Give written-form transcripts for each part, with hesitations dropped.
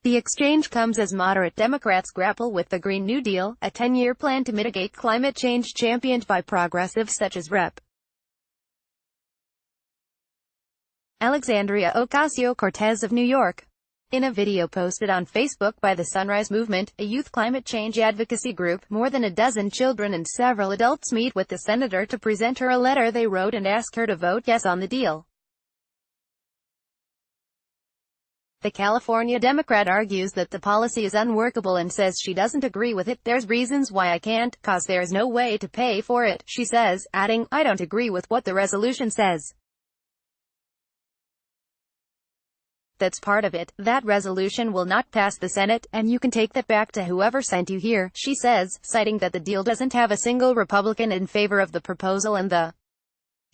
The exchange comes as moderate Democrats grapple with the Green New Deal, a 10-year plan to mitigate climate change championed by progressives such as Rep. Alexandria Ocasio-Cortez of New York. In a video posted on Facebook by the Sunrise Movement, a youth climate change advocacy group, more than a dozen children and several adults meet with the senator to present her a letter they wrote and ask her to vote yes on the deal. The California Democrat argues that the policy is unworkable and says she doesn't agree with it. "There's reasons why I can't, 'cause there's no way to pay for it," she says, adding, "I don't agree with what the resolution says. That's part of it. That resolution will not pass the Senate, and you can take that back to whoever sent you here," she says, citing that the deal doesn't have a single Republican in favor of the proposal and the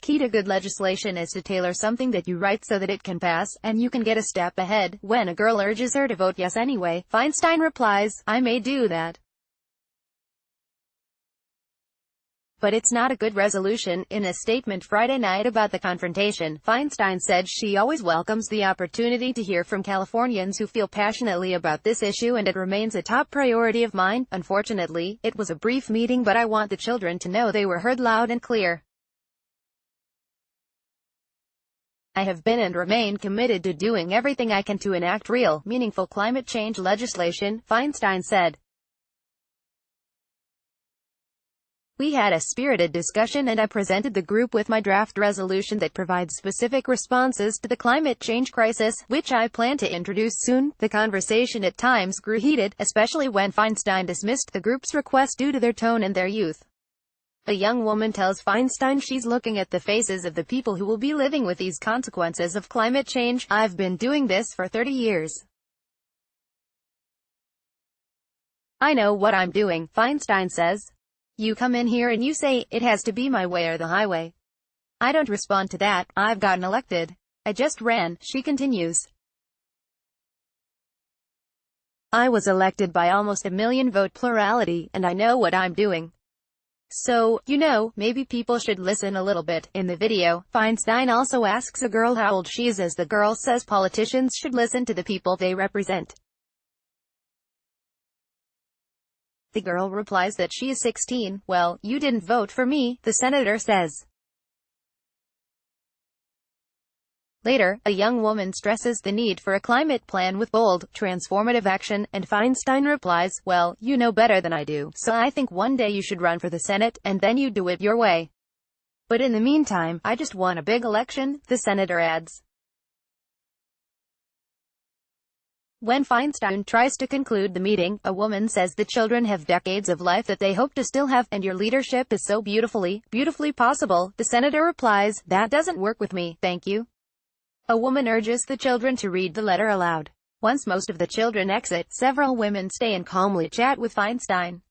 key to good legislation is to tailor something that you write so that it can pass, and you can get a step ahead. When a girl urges her to vote yes anyway, Feinstein replies, "I may do that, but it's not a good resolution." In a statement Friday night about the confrontation, Feinstein said she always welcomes the opportunity to hear from Californians who feel passionately about this issue and it remains a top priority of mine. "Unfortunately, it was a brief meeting, but I want the children to know they were heard loud and clear. I have been and remain committed to doing everything I can to enact real, meaningful climate change legislation," Feinstein said. "We had a spirited discussion and I presented the group with my draft resolution that provides specific responses to the climate change crisis, which I plan to introduce soon." The conversation at times grew heated, especially when Feinstein dismissed the group's request due to their tone and their youth. A young woman tells Feinstein she's looking at the faces of the people who will be living with these consequences of climate change. "I've been doing this for 30 years. I know what I'm doing," Feinstein says. "You come in here and you say, it has to be my way or the highway. I don't respond to that. I've gotten elected. I just ran," she continues. "I was elected by almost a million vote plurality, and I know what I'm doing. So, maybe people should listen a little bit." In the video, Feinstein also asks a girl how old she is as the girl says politicians should listen to the people they represent. The girl replies that she is 16. "Well, you didn't vote for me," the senator says. Later, a young woman stresses the need for a climate plan with bold, transformative action, and Feinstein replies, "Well, you know better than I do, so I think one day you should run for the Senate, and then you do it your way. But in the meantime, I just want a big election," the senator adds. When Feinstein tries to conclude the meeting, a woman says the children have decades of life that they hope to still have, and your leadership is so beautifully possible. The senator replies, "That doesn't work with me, thank you." A woman urges the children to read the letter aloud. Once most of the children exit, several women stay and calmly chat with Feinstein.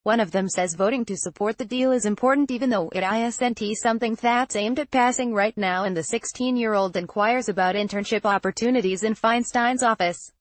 One of them says voting to support the deal is important even though it isn't something that's aimed at passing right now, and the 16-year-old inquires about internship opportunities in Feinstein's office.